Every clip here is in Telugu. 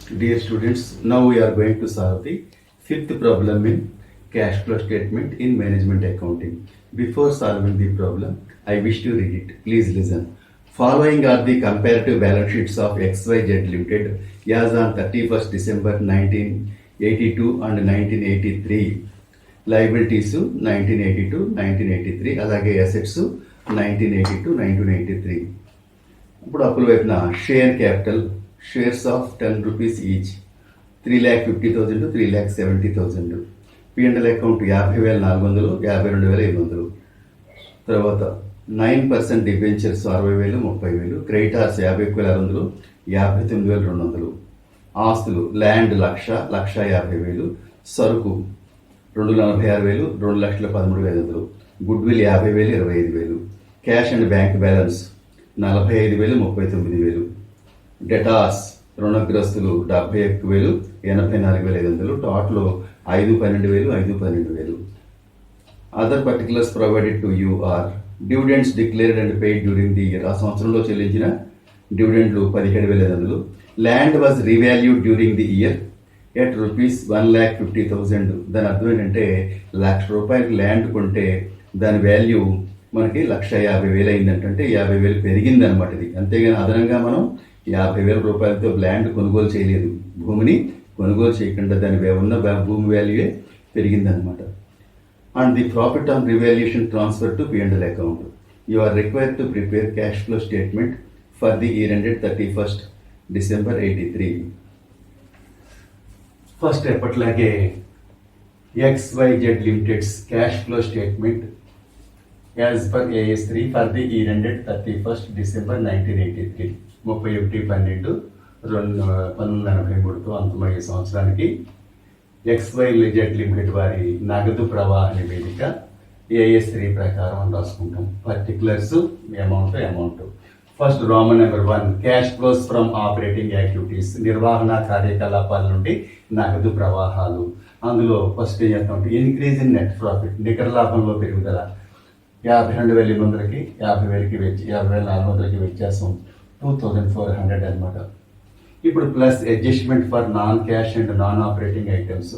Dear students, now we are going to solve the fifth problem in cash flow statement in management accounting. Before solving the problem, I wish to read it. Please listen. Following are the comparative balance sheets of XYZ Limited as on 31st December 1982 and 1983. Liabilities 1982, 1983, అలాగే అసెట్స్ 1982, 1983. ఇప్పుడు అప్పుల వైపున share capital shares of 10 rupees each 3,50,000 to 3,70,000. P&L account 50,400, 52,500. తర్వాత 9% డిబెంచర్స్ 60,000, 30,000. క్రెడిటార్స్ 51,600, 59,200. ఆస్తులు ల్యాండ్ 1,50,000, సరుకు 2,46,000, 2,13,500. Goodwill 50,000, 25,000. Cash and bank balance 45,000, 39,000. Debtors రుణగ్రస్తులు 71,000, 84,500. Total 5,12,000, 5,12,000. Other particulars provided to you are dividends declared and paid during the year. ఆ సంవత్సరంలో చెల్లించిన డివిడెండ్లు 17,500. Land was revalued during the year at rupees 1,50,000. దాని అర్థం ఏంటంటే ₹1,00,000 ల్యాండ్ కొంటే దాని వాల్యూ మనకి 1,50,000 అయిందంటే 50,000 పెరిగింది అనమాట. ఇది అంతేగాని అదనంగా మనం 50,000 రూపాయలతో ల్యాండ్ కొనుగోలు చేయలేదు. భూమిని కొనుగోలు చేయకుండా దాని ఉన్న భూమి వాల్యూయే పెరిగిందనమాట. And the profit on revaluation transfer to P&L account. You are required to prepare cash flow statement for the year ended 31st December 83. First ఎప్పట్లాగే XYZ limited's cash flow statement as per AS3 for the year ended 31st December 1983. 31/12/1983తో అంతమయ్యే సంవత్సరానికి XYZ లిమిటెడ్ వారి నగదు ప్రవాహ నివేదిక AS3 ప్రకారం అని రాసుకుంటాం. Particulars amount. First Roman number 1 cash flows from operating activities, నిర్వహణ కార్యకలాపాల నుండి నగదు ప్రవాహాలు. అందులో ఫస్ట్ ఏం చేస్తామంటే ఇన్క్రీజ్ ఇన్ నెట్ ప్రాఫిట్, నికర లాభంలో పెరుగుదల. 52,800కి 50,400కి వ్యత్యాసం 2,400 అనమాట. ఇప్పుడు plus adjustment for non cash and non operating items,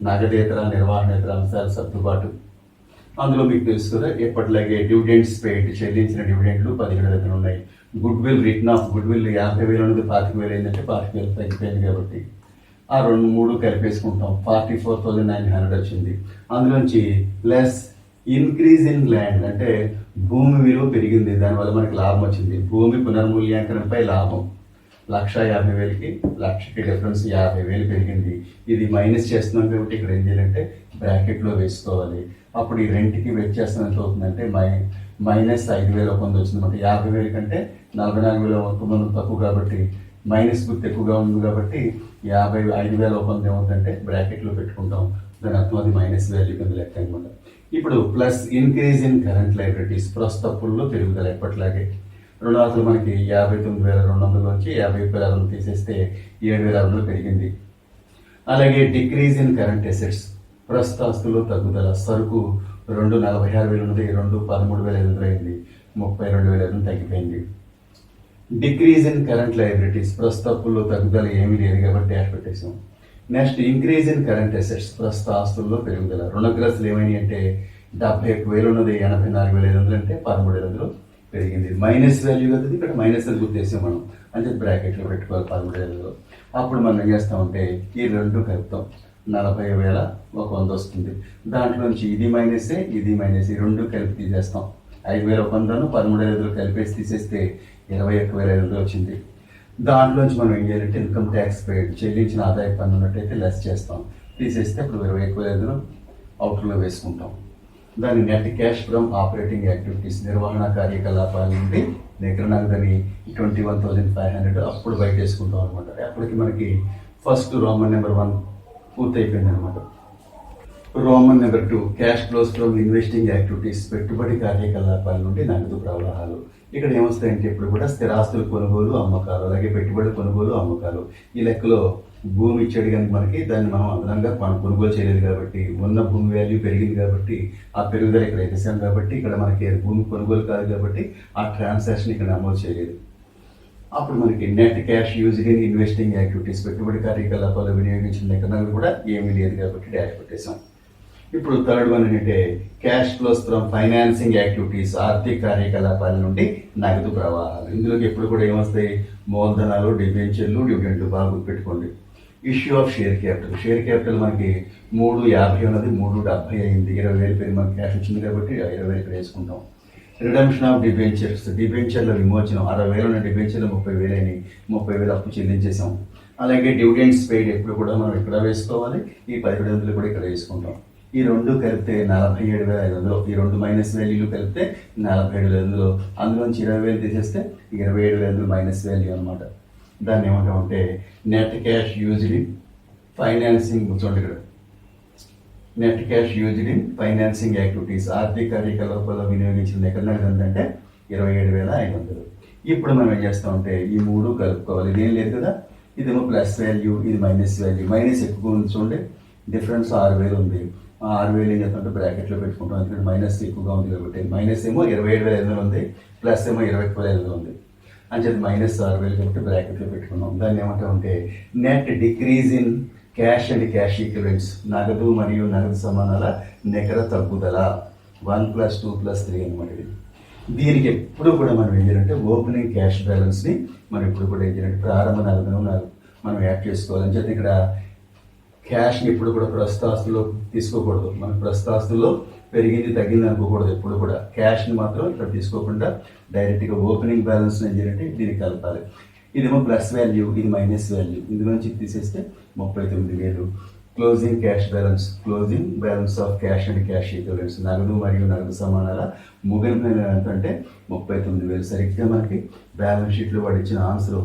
నగదేతర నిర్వహణేతర అంశాల సర్దుబాటు. అందులో మీకు తెలుసు కదా ఎప్పటిలాగే డివిడెండ్స్ పెయిడ్, చెల్లించిన డివిడెండ్లు 17,000 ఉన్నాయి. గుడ్విల్ రిటర్న్ ఆఫ్ గుడ్విల్ 50,000 నుండి 25,000 అయిందంటే 25,000 తగ్గిపోయింది కాబట్టి ఆ 2-3 కలిపేసుకుంటాం. 44,900 వచ్చింది. అందులోంచి లెస్ ఇన్క్రీజ్ ఇన్ ల్యాండ్ అంటే భూమి విలువ పెరిగింది, దానివల్ల మనకి లాభం వచ్చింది. భూమి పునర్మూల్యాంకనంపై లాభం 1,50,000కి 1,00,000కి డిఫరెన్స్ 50,000 పెరిగింది. ఇది మైనస్ చేస్తున్నాం కాబట్టి ఇక్కడ ఏం చేయాలంటే బ్రాకెట్లో వేసుకోవాలి. అప్పుడు ఈ రెంట్కి వ్యత్యాసం ఎంత అవుతుందంటే -5,100 వచ్చిందన్నమాట. 50,000 కంటే 44,900 తక్కువ కాబట్టి మైనస్ గుర్తు ఎక్కువగా ఉంది కాబట్టి 55,100 ఏమవుతుందంటే బ్రాకెట్లో పెట్టుకుంటాం. దాని అర్థం అది మైనస్ వాల్యూ కింద లెక్క అనమాట. ఇప్పుడు plus increase in current liabilities, ప్రస్తుత అప్పుల్లో పెరుగుదల. ఎప్పటిలాగే రుణాతులు మనకి 59,200 నుంచి 51,600 తీసేస్తే 7,600 పెరిగింది. అలాగే డిక్రీజ్ ఇన్ కరెంట్ అసెట్స్, ప్రస్తుత ఆస్తుల్లో తగ్గుదల. సరుకు 2,46,000 ఉన్నది 2,13,500 అయింది, 32,500 తగ్గిపోయింది. డిక్రీజ్ ఇన్ కరెంట్ లైబిలిటీస్, ప్రస్తుత అప్పుల్లో తగ్గుదల ఏమీ లేదు కాబట్టి డాష్ పెట్టేసాం. Next increase in current assets, ప్రస్తుత ఆస్తుల్లో పెరుగుదల. రుణగ్రస్తులు ఏమైనాయి అంటే 71,000 ఉన్నది 84,500 అంటే 13,500 పెరిగింది. మైనస్ వాల్యూ కదా ఇక్కడ మైనస్ అని గుర్తేసాం మనం, అంటే బ్రాకెట్లో పెట్టుకోవాలి 13,500. అప్పుడు మనం ఏం చేస్తామంటే ఈ రెండు కలుపుతాం, 40,100 వస్తుంది. దాంట్లోంచి ఇది మైనసే ఇది మైనస్, ఈ రెండు కలిపి తీసేస్తాం. 5,100 13,500 కలిపేసి తీసేస్తే 21,500 వచ్చింది. దాంట్లోంచి మనం ఏం చేయాలంటే ఇన్కమ్ ట్యాక్స్ పెయిడ్, చెల్లించిన ఆదాయ పన్ను ఉన్నట్టయితే లెస్ చేస్తాం. తీసేస్తే ఇప్పుడు 21,500 అవుటర్లో వేసుకుంటాం. దాని net cash from operating activities, నిర్వహణ కార్యకలాపాల నుండి నికర నగదని 21,500 అప్పుడు బయట వేసుకుంటాం అనమాట. అప్పటికి మనకి ఫస్ట్ రోమన్ నెంబర్ 1 పూర్తయిపోయింది అనమాట. Roman number 2 cash flows from investing activities, పెట్టుబడి కార్యకలాపాల నుండి నగదు ప్రవాహాలు. ఇక్కడ ఏమొస్తాయంటే ఇప్పుడు కూడా స్థిరాస్తుల కొనుగోలు అమ్మకాలు, అలాగే పెట్టుబడి కొనుగోలు అమ్మకాలు. ఈ లెక్కలో భూమి ఇచ్చాడు కనుక మనకి దాన్ని మనం అదనంగా మనం కొనుగోలు చేయలేదు కాబట్టి ఉన్న భూమి వాల్యూ పెరిగింది కాబట్టి ఆ పెరుగుదల ఇక్కడ వేసాం కాబట్టి ఇక్కడ మనకి భూమి కొనుగోలు కాదు కాబట్టి ఆ ట్రాన్సాక్షన్ ఇక్కడ నమోదు చేయలేదు. అప్పుడు మనకి net cash used in investing activities, పెట్టుబడి కార్యకలాపాలు వినియోగించిన నికరణాలు కూడా ఏమీ లేదు కాబట్టి డాష్ పెట్టేసాం. ఇప్పుడు థర్డ్ వన్ ఏంటంటే cash flows from financing activities, ఆర్థిక కార్యకలాపాల నుండి నగదు ప్రవాహాలు. ఇందులోకి ఎప్పుడు కూడా ఏమొస్తాయి? మూలధనాలు, డిబెంచర్లు, డివిడెంట్లు. బాగా గుర్తుపెట్టుకోండి. Issue of share capital. Share capital మనకి 3.50 ఉన్నది 3.70 అయింది. 20,000 పేరు మనకి క్యాష్ వచ్చింది కాబట్టి 20,000 పేరు వేసుకుంటాం. రిడమ్షన్ ఆఫ్ డిబెంచర్స్, డిబెంచర్ల విమోచనం. 60,000 ఉన్న డిబెంచర్లు 30,000 అయినాయి. 30,000 అప్పు చెల్లించేసాం. అలాగే డివిడెండ్స్ పెయిడ్ ఎప్పుడు కూడా మనం ఇక్కడ వేసుకోవాలి, ఈ 17,000 కూడా ఇక్కడ వేసుకుంటాం. ఈ రెండు కలిపితే 47,500. ఈ రెండు మైనస్ వాల్యూలు కలిపితే 47,500. అందులోంచి 20,000 తీసేస్తే 27,500 మైనస్ వాల్యూ అనమాట. దాన్ని ఏమంటామంటే net cash used in financing. చూడండి ఇక్కడ, net cash used in financing activities, ఆర్థిక కార్యకలాపాల్లో వినియోగించిన నికరణ ఏంటంటే 27,500. ఇప్పుడు మనం ఏం చేస్తామంటే ఈ మూడు కలుపుకోవాలి. ఇదేం లేదు కదా, ఇదేమో ప్లస్ వాల్యూ, ఇది మైనస్ వాల్యూ. మైనస్ ఎక్కువ ఉంది చూడండి, డిఫరెన్స్ 6,000 ఉంది. 6,000 ఏం చేస్తుంటే బ్రాకెట్లో పెట్టుకుంటాం, ఎందుకంటే మైనస్ ఎక్కువగా ఉంది కాబట్టి. మైనస్ ఏమో 27,500 ఉంది, ప్లస్ ఏమో 21,500 ఉంది. అని చెప్పి మైనస్ 6,000 కాబట్టి బ్రాకెట్లో పెట్టుకున్నాం. దాన్ని ఏమంటామంటే net decrease in cash and cash equivalents, నగదు మరియు నగదు సమానాల నికర తగ్గుదల. 1 + 2 + 3 అనమాట. దీనికి ఎప్పుడు కూడా మనం ఏం చేయాలంటే ఓపెనింగ్ క్యాష్ బ్యాలెన్స్ని మనం ఎప్పుడు కూడా ఏం చేయాలంటే ప్రారంభ నగదును మనం యాడ్ చేసుకోవాలి. అని చెప్పి ఇక్కడ క్యాష్ని ఎప్పుడు కూడా ప్రస్తుతాస్తుల్లో తీసుకోకూడదు. మన ప్రస్తుతాస్తుల్లో పెరిగింది తగ్గింది అనుకోకూడదు. ఎప్పుడు కూడా క్యాష్ని మాత్రం ఇక్కడ తీసుకోకుండా డైరెక్ట్గా ఓపెనింగ్ బ్యాలెన్స్ ఏం చేయాలంటే దీనికి కలపాలి. ఇదేమో ప్లస్ వాల్యూ, ఇది మైనస్ వాల్యూ. ఇందులోంచి తీసేస్తే 39,000. Closing cash balance, closing balance of cash and cash equivalents, నగదు మరియు నగదు సమానాల ముగింపు ఎంతంటే 39,000. సరిగ్గా మనకి బ్యాలెన్స్ షీట్లో వాడు ఇచ్చిన ఆన్సర్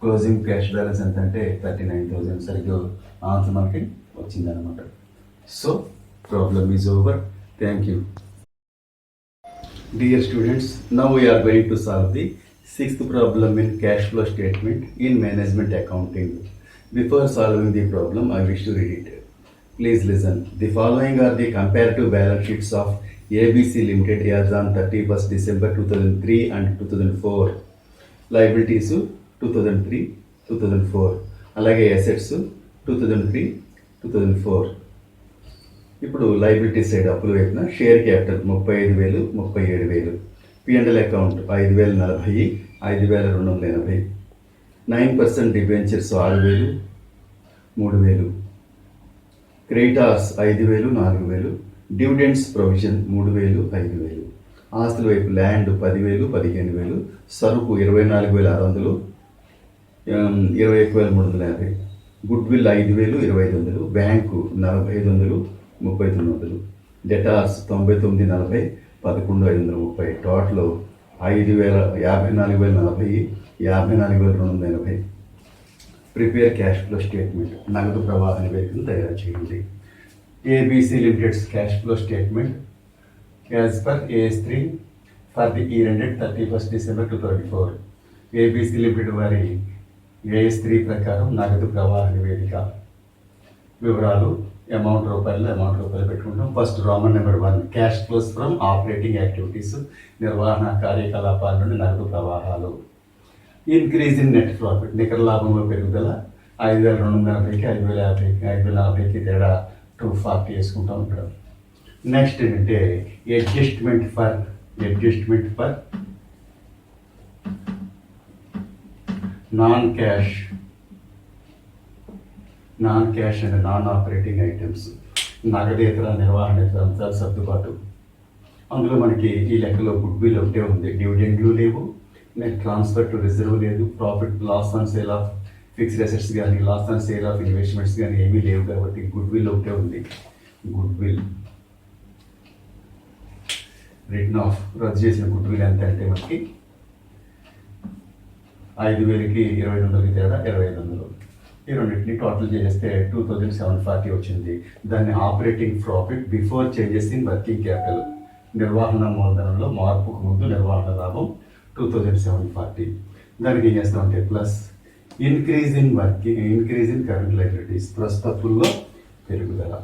క్లోజింగ్ క్యాష్ బ్యాలెన్స్ ఎంత అంటే 39,000. సరిగ్గా ఆన్సర్ మనకి వచ్చిందనమాట. So problem is over. Thank you. Dear students, now we are going to solve the 6th problem in cash flow statement in management accounting. Before solving the problem, I wish to read it. Please listen. The following are the comparative balance sheets of ABC Limited as on 31st December 2003 and 2004. Liabilities 2003, 2004. అలాగే అసెట్స్ 2003, 2004. ఇప్పుడు లైబిలిటీ సైడ్ అప్పుల వైపున share capital 35,000, 37,000. P&L account 5,040, 5,280. 9% debentures 6,000, 3,000. Creditors 5,000, 4,000. Dividends provision 3,000, 5,000. ఆస్తుల వైపు ల్యాండ్ 10,000, 15,000. సరుకు 24,600, 21,350. Good will 5,000, 2,500. Bank 4,500, 3,900. Debtors 99,40, 11,530. Total 54,040, 54,280. Prepare cash flow statement, నగదు ప్రవాహ నివేదికను తయారు చేయండి. ABC Limited's cash flow statement as per AS3 for the year ended 31st December 2024. ABC limited వారి AS3 ప్రకారం నగదు ప్రవాహ నివేదిక వివరాలు అమౌంట్ రూపాయలు పెట్టుకుంటాం. First Roman number 1 cash flows from operating activities, నిర్వహణ కార్యకలాపాల నుండి నగదు ప్రవాహాలు. ఇంక్రీజ్ ఇన్ నెట్ ప్రాఫిట్, నికర లాభంలో పెరుగుదల 5,280కి 5,050కి 5,040కి తేడా 240 వేసుకుంటాం ఇక్కడ. నెక్స్ట్ ఏంటంటే adjustment for non cash and non operating items, నగదేతర నిర్వహణేతర అంశాలు సర్దుబాటు. అందులో మనకి ఈ లెక్కలో గుడ్ విల్ ఒకటే ఉంది, డివిడెండ్లు లేవు, నెట్ ట్రాన్స్ఫర్ టు రిజర్వ్ లేదు, profit loss on sale of fixed assets కానీ loss on sale of investments కానీ ఏమీ లేవు కాబట్టి గుడ్ విల్ ఒకటే ఉంది. గుడ్ విల్ రిటర్న్ ఆఫ్, రద్దు చేసిన గుడ్ విల్ ఎంత అంటే మనకి 5,000కి 2,500కి తేడా 2,500. ఈ రెండింటిని టోటల్ చేస్తే 2,740 వచ్చింది. దాన్ని operating profit before changes in working capital, నిర్వహణ మూలధనంలో మార్పుకు ముందు నిర్వహణ లాభం 2,740. దానికి ఏం చేస్తామంటే plus increase in current liabilities, ప్రస్తుతప్పుల్లో పెరుగుదల.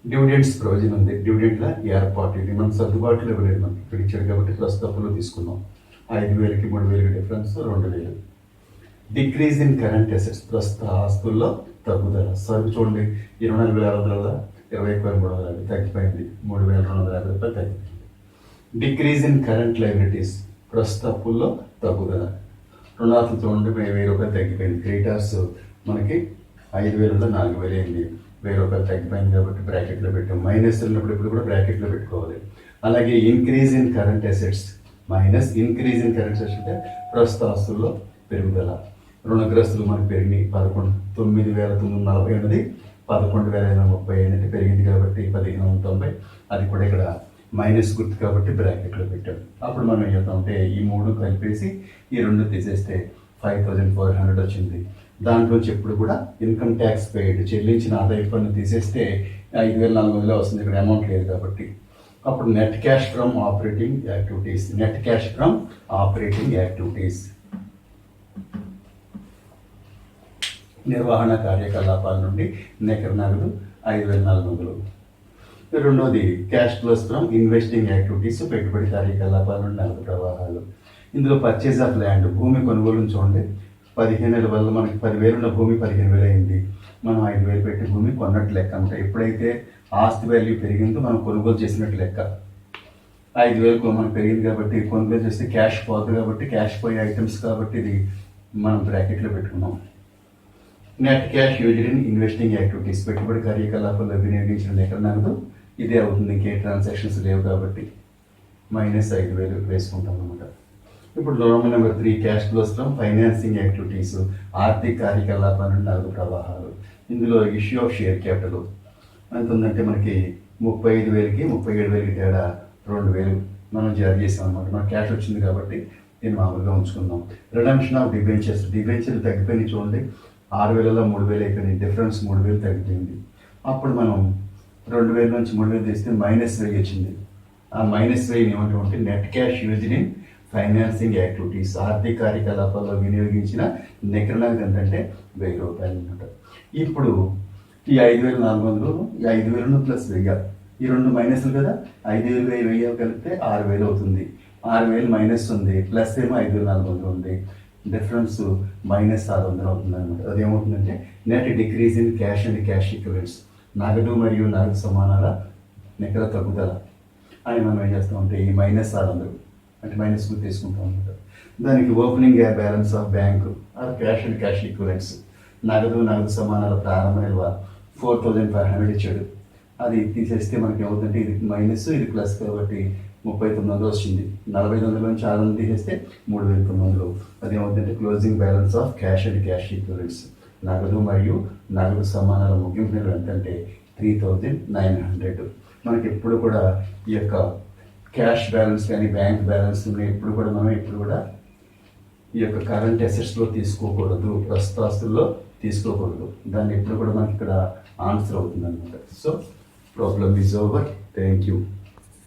డివిడెండ్స్ ప్రొవిజన్ ఉంది, డివిడెండ్ల ఏర్పాటు, ఇది మనం సర్దుబాటులో ఇవ్వలేదు, మనకి ఇక్కడ ఇచ్చాడు కాబట్టి ప్రస్తుతప్పుల్లో తీసుకున్నాం. 5,000కి 3,000 difference 2,000. Decrease in current assets, ప్రస్తుత ఆస్తుల్లో తగ్గుదల. సరుకు చూడండి 24,600 21,350 తగ్గిపోయింది, 3,250 రూపాయలు తగ్గిపోయింది. డిక్రీజ్ ఇన్ కరెంట్ లైబిలిటీస్, ప్రస్తుత అప్పుల్లో తగ్గుదల. రుణాలు చూడండి 1,000 రూపాయలు తగ్గిపోయింది. క్రెడిటార్స్ మనకి 5,000 4,000 అయింది, 1,000 రూపాయలు తగ్గిపోయింది కాబట్టి బ్రాకెట్లో పెట్టాం. మైనస్ ఉన్నప్పుడు ఇప్పుడు కూడా బ్రాకెట్లో పెట్టుకోవాలి. అలాగే increase in current assets minus increase in current assets అంటే ప్రస్తుత ఆస్తుల్లో పెరుగుదల. రుణగ్రస్తులు మనకు పెరిగినాయి 9,940 ఉన్నది 11,530 అయినట్టు పెరిగింది కాబట్టి 1,590. అది కూడా ఇక్కడ మైనస్ గుర్తు కాబట్టి బ్రాకెట్లో పెట్టాం. అప్పుడు మనం ఏం చేద్దామంటే ఈ 3 కలిపేసి ఈ 2 తీసేస్తే 5,400 వచ్చింది. దాంట్లోంచి ఎప్పుడు కూడా ఇన్కమ్ ట్యాక్స్ పెయిడ్, చెల్లించిన ఆదాయ పన్ను తీసేస్తే 5,400 వస్తుంది. ఇక్కడ అమౌంట్ లేదు కాబట్టి అప్పుడు net cash from operating activities, net cash from operating activities నిర్వహణ కార్యకలాపాల నుండి నికర నగదు 5,400. రెండోది cash flows from investing activities, పెట్టుబడి కార్యకలాపాల నుండి నగదు ప్రవాహాలు. ఇందులో పర్చేజ్ ఆఫ్ ల్యాండ్, భూమి కొనుగోలు చూడండి 15,000 వల్ల మనకి 10,000 ఉన్న భూమి 15,000 అయింది. మనం 5,000 పెట్టి భూమి కొన్నట్టు లెక్క అంట. ఎప్పుడైతే ఆస్తి వాల్యూ పెరిగిందో మనం కొనుగోలు చేసినట్టు లెక్క. 5,000 మనకు పెరిగింది కాబట్టి కొనుగోలు చేస్తే క్యాష్ పోతుంది కాబట్టి క్యాష్ పోయే ఐటమ్స్ కాబట్టి ఇది మనం బ్రాకెట్లో పెట్టుకున్నాం. Net cash used in investing activities, పెట్టుబడి కార్యకలాపాల్లో వినియోగించిన నికర నగదు ఇదే అవుతుంది. ఇంకే ట్రాన్సాక్షన్స్ లేవు కాబట్టి -5,000 వేసుకుంటాం అనమాట. ఇప్పుడు Roman number 3 cash flows from financing activities, ఆర్థిక కార్యకలాపాల నుండి నగదు ప్రవాహాలు. ఇందులో ఇష్యూ ఆఫ్ షేర్ క్యాపిటల్ ఎంత ఉందంటే మనకి 35,000కి 37,000కి తేడా 2,000 మనం జారీ చేసాం అనమాట. మనకు క్యాష్ వచ్చింది కాబట్టి దీన్ని మామూలుగా ఉంచుకుందాం. రిడమ్షన్ ఆఫ్ డిబెంచర్స్, డిబెంచర్లు తగ్గిపోయింది చూడండి 6,000లో 3,000 అయిపోయింది, డిఫరెన్స్ 3,000 తగ్గిపోయింది. అప్పుడు మనం 2,000 నుంచి 3,000 తీస్తే -1,000 వచ్చింది. ఆ -1,000 ఏమంటే net cash used in financing activities, ఆర్థిక కార్యకలాపాల్లో వినియోగించిన నికర నగదు ఎంతంటే 1,000 రూపాయలు అనమాట. ఇప్పుడు ఈ 5,400 ఈ 5,000 ప్లస్ 1,000 ఈ 2 మైనస్లు కదా, 5,000 1,000 కలిపితే 6,000 అవుతుంది. 6,000 మైనస్ ఉంది, ప్లస్ ఏమో 5,400 ఉంది, డిఫరెన్స్ -600 అవుతుంది అనమాట. అదేమవుతుందంటే net decrease in cash and cash equivalents, నగదు మరియు నగదు సమానాల నికర తగ్గుదల అని మనం ఏం చేస్తామంటే ఈ -600 అంటే మైనస్ గుర్తు తీసుకుంటాం అనమాట. దానికి opening balance of bank or cash and cash equivalents, నగదు సమానాల ప్రారంభ నిల్వ 4,500 ఇచ్చాడు. అది తీసేస్తే మనకి ఏమవుతుందంటే ఇది మైనస్ ఇది ప్లస్ కాబట్టి 3,900 వచ్చింది. 4,500 నుంచి 600 తీసేస్తే 3,900. అది ఏమవుతుందంటే closing balance of cash and cash equivalents, నగదు మరియు నగదు సమానాల ముగింపు నిల్వ ఎంతంటే 3,900. మనకి ఎప్పుడు కూడా ఈ యొక్క క్యాష్ బ్యాలెన్స్ కానీ బ్యాంక్ బ్యాలెన్స్ ఎప్పుడు కూడా ఈ యొక్క కరెంట్ అసెట్స్లో తీసుకోకూడదు, ప్రస్తుత ఆస్తుల్లో తీసుకోకూడదు. దాన్ని ఎప్పుడు కూడా మనకి ఇక్కడ ఆన్సర్ అవుతుంది అనమాట. So problem is over. Thank you.